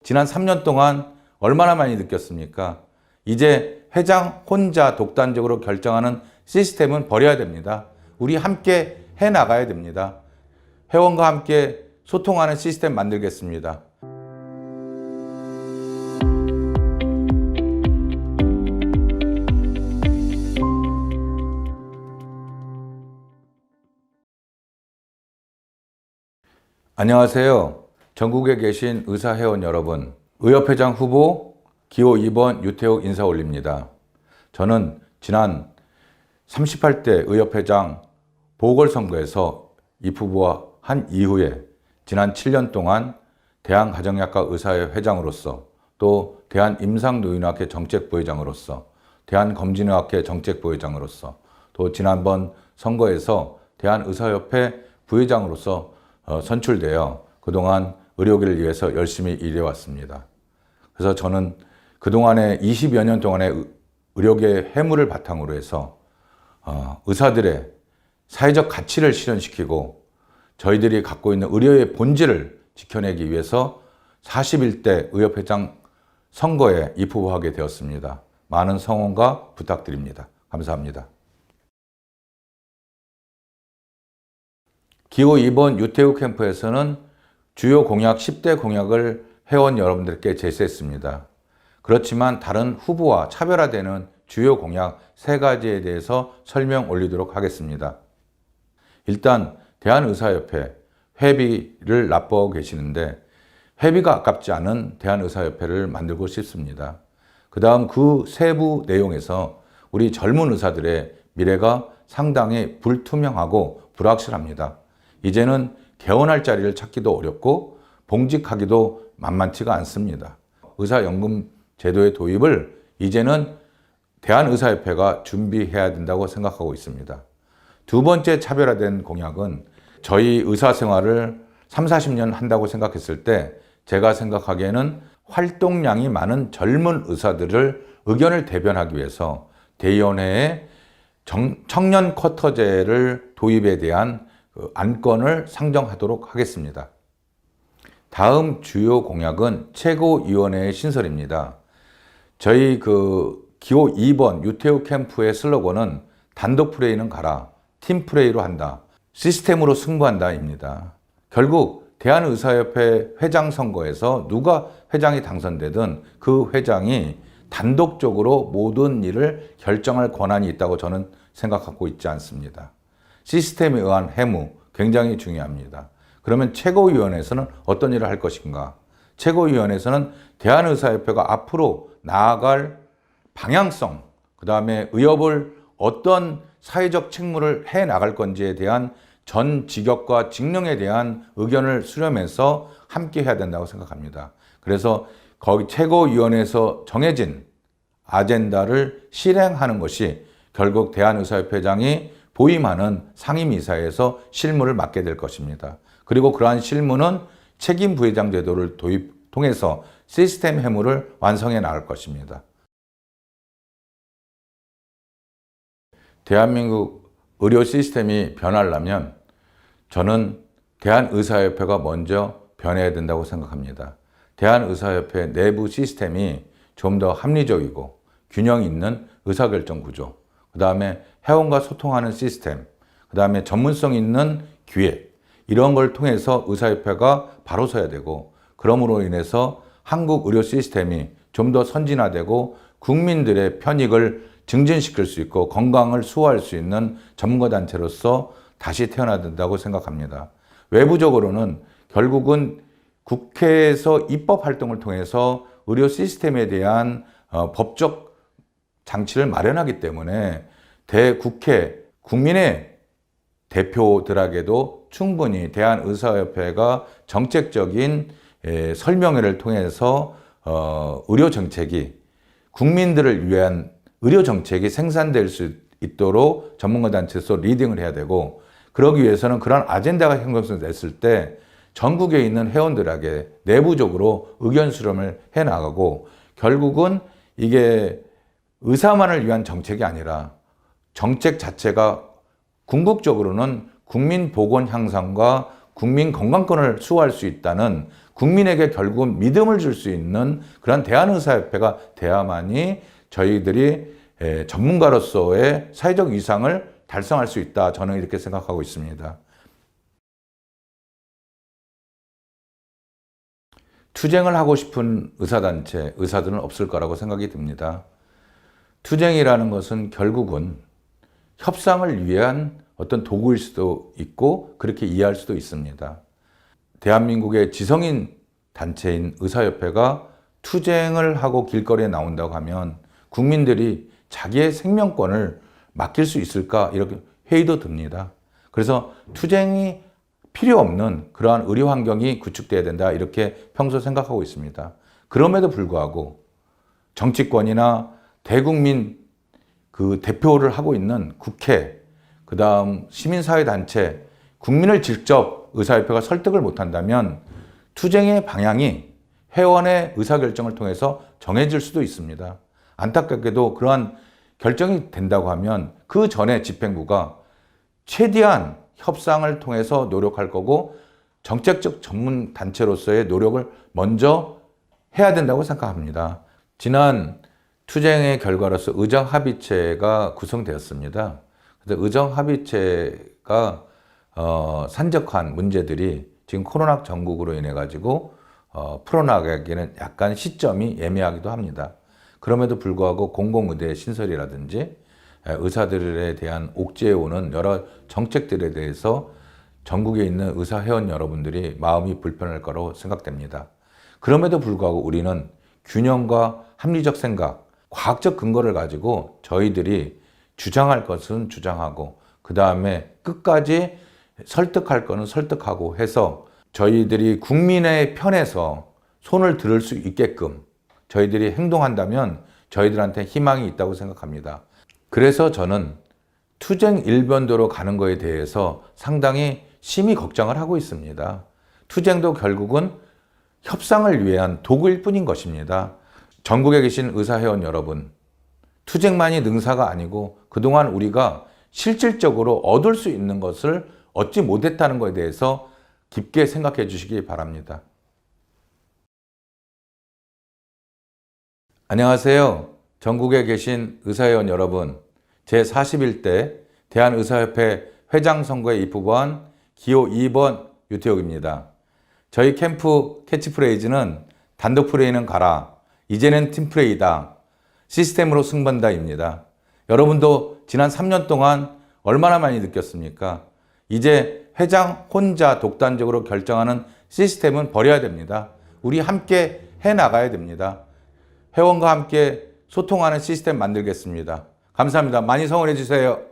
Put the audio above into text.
지난 3년 동안 얼마나 많이 느꼈습니까? 이제 회장 혼자 독단적으로 결정하는 시스템은 버려야 됩니다. 우리 함께 해 나가야 됩니다. 회원과 함께 소통하는 시스템 만들겠습니다. 안녕하세요. 전국에 계신 의사회원 여러분, 의협회장 후보 기호 2번 유태욱 인사 올립니다. 저는 지난 38대 의협회장 보궐선거에서 입후보와 한 이후에 지난 7년 동안 대한가정의학과 의사회 회장으로서 또 대한임상노인의학회 정책부회장으로서 대한검진의학회 정책부회장으로서 또 지난번 선거에서 대한의사협회 부회장으로서 선출되어 그동안 의료계를 위해서 열심히 일해왔습니다. 그래서 저는 그동안의 20여 년 동안의 의료계 해물을 바탕으로 해서 의사들의 사회적 가치를 실현시키고 저희들이 갖고 있는 의료의 본질을 지켜내기 위해서 41대 의협회장 선거에 입후보하게 되었습니다. 많은 성원과 부탁드립니다. 감사합니다. 기호 2번 유태욱 캠프에서는 주요 공약 10대 공약을 회원 여러분들께 제시했습니다. 그렇지만 다른 후보와 차별화되는 주요 공약 3가지에 대해서 설명 올리도록 하겠습니다. 일단 대한의사협회 회비를 납부하고 계시는데 회비가 아깝지 않은 대한의사협회를 만들고 싶습니다. 그 다음 그 세부 내용에서 우리 젊은 의사들의 미래가 상당히 불투명하고 불확실합니다. 이제는 개원할 자리를 찾기도 어렵고 봉직하기도 만만치가 않습니다. 의사연금 제도의 도입을 이제는 대한의사협회가 준비해야 된다고 생각하고 있습니다. 두 번째 차별화된 공약은 저희 의사생활을 30-40년 한다고 생각했을 때 제가 생각하기에는 활동량이 많은 젊은 의사들을 의견을 대변하기 위해서 대의원회에 청년 쿼터제를 도입에 대한 안건을 상정하도록 하겠습니다. 다음 주요 공약은 최고위원회의 신설입니다. 저희 기호 2번 유태욱 캠프의 슬로건은 단독 플레이는 가라, 팀 플레이로 한다, 시스템으로 승부한다입니다. 결국 대한의사협회 회장 선거에서 누가 회장이 당선되든 그 회장이 단독적으로 모든 일을 결정할 권한이 있다고 저는 생각하고 있지 않습니다. 시스템에 의한 해무 굉장히 중요합니다. 그러면 최고위원회에서는 어떤 일을 할 것인가? 최고위원회에서는 대한의사협회가 앞으로 나아갈 방향성, 그 다음에 의협을 어떤 사회적 책무를 해 나갈 건지에 대한 전 직역과 직능에 대한 의견을 수렴해서 함께 해야 된다고 생각합니다. 그래서 거기 최고위원회에서 정해진 아젠다를 실행하는 것이 결국 대한의사협회장이 보임하는 상임이사에서 실무를 맡게 될 것입니다. 그리고 그러한 실무는 책임 부회장 제도를 통해서 시스템 해무를 완성해 나갈 것입니다. 대한민국 의료 시스템이 변하려면 저는 대한의사협회가 먼저 변해야 된다고 생각합니다. 대한의사협회 내부 시스템이 좀 더 합리적이고 균형 있는 의사결정 구조, 그 다음에 회원과 소통하는 시스템, 그 다음에 전문성 있는 기획, 이런 걸 통해서 의사협회가 바로 서야 되고, 그러므로 인해서 한국 의료 시스템이 좀 더 선진화되고 국민들의 편익을 증진시킬 수 있고 건강을 수호할 수 있는 전문가단체로서 다시 태어나야 된다고 생각합니다. 외부적으로는 결국은 국회에서 입법 활동을 통해서 의료 시스템에 대한 법적 장치를 마련하기 때문에 대국회, 국민의 대표들에게도 충분히 대한의사협회가 정책적인 설명회를 통해서 의료 정책이 국민들을 위한 의료 정책이 생산될 수 있도록 전문가 단체에서 리딩을 해야 되고, 그러기 위해서는 그런 아젠다가 형성됐을 때 전국에 있는 회원들에게 내부적으로 의견 수렴을 해 나가고, 결국은 이게 의사만을 위한 정책이 아니라 정책 자체가 궁극적으로는 국민 보건 향상과 국민 건강권을 수호할 수 있다는 국민에게 결국은 믿음을 줄 수 있는 그런 대한의사협회가 돼야만이 저희들이 전문가로서의 사회적 위상을 달성할 수 있다. 저는 이렇게 생각하고 있습니다. 투쟁을 하고 싶은 의사단체, 의사들은 없을 거라고 생각이 듭니다. 투쟁이라는 것은 결국은 협상을 위한 어떤 도구일 수도 있고 그렇게 이해할 수도 있습니다. 대한민국의 지성인 단체인 의사협회가 투쟁을 하고 길거리에 나온다고 하면 국민들이 자기의 생명권을 맡길 수 있을까 이렇게 회의도 듭니다. 그래서 투쟁이 필요 없는 그러한 의료 환경이 구축돼야 된다 이렇게 평소 생각하고 있습니다. 그럼에도 불구하고 정치권이나 대국민 그 대표를 하고 있는 국회, 그 다음 시민사회단체, 국민을 직접 의사협회가 설득을 못한다면 투쟁의 방향이 회원의 의사결정을 통해서 정해질 수도 있습니다. 안타깝게도 그러한 결정이 된다고 하면 그 전에 집행부가 최대한 협상을 통해서 노력할 거고 정책적 전문 단체로서의 노력을 먼저 해야 된다고 생각합니다. 지난 투쟁의 결과로서 의정합의체가 구성되었습니다. 그래서 의정합의체가 산적한 문제들이 지금 코로나 전국으로 인해 가지고 풀어나가기에는 약간 시점이 애매하기도 합니다. 그럼에도 불구하고 공공의대 신설이라든지 의사들에 대한 옥죄에 오는 여러 정책들에 대해서 전국에 있는 의사 회원 여러분들이 마음이 불편할 거라고 생각됩니다. 그럼에도 불구하고 우리는 균형과 합리적 생각, 과학적 근거를 가지고 저희들이 주장할 것은 주장하고 그 다음에 끝까지 설득할 거는 설득하고 해서 저희들이 국민의 편에서 손을 들을 수 있게끔 저희들이 행동한다면 저희들한테 희망이 있다고 생각합니다. 그래서 저는 투쟁 일변도로 가는 거에 대해서 상당히 심히 걱정을 하고 있습니다. 투쟁도 결국은 협상을 위한 도구일 뿐인 것입니다. 전국에 계신 의사회원 여러분, 투쟁만이 능사가 아니고 그동안 우리가 실질적으로 얻을 수 있는 것을 얻지 못했다는 것에 대해서 깊게 생각해 주시기 바랍니다. 안녕하세요. 전국에 계신 의사회원 여러분, 제41대 대한의사협회 회장 선거에 입후보한 기호 2번 유태욱입니다. 저희 캠프 캐치프레이즈는 단독 플레이는 가라, 이제는 팀플레이다, 시스템으로 승부한다입니다. 여러분도 지난 3년 동안 얼마나 많이 느꼈습니까? 이제 회장 혼자 독단적으로 결정하는 시스템은 버려야 됩니다. 우리 함께 해나가야 됩니다. 회원과 함께 소통하는 시스템 만들겠습니다. 감사합니다. 많이 성원해 주세요.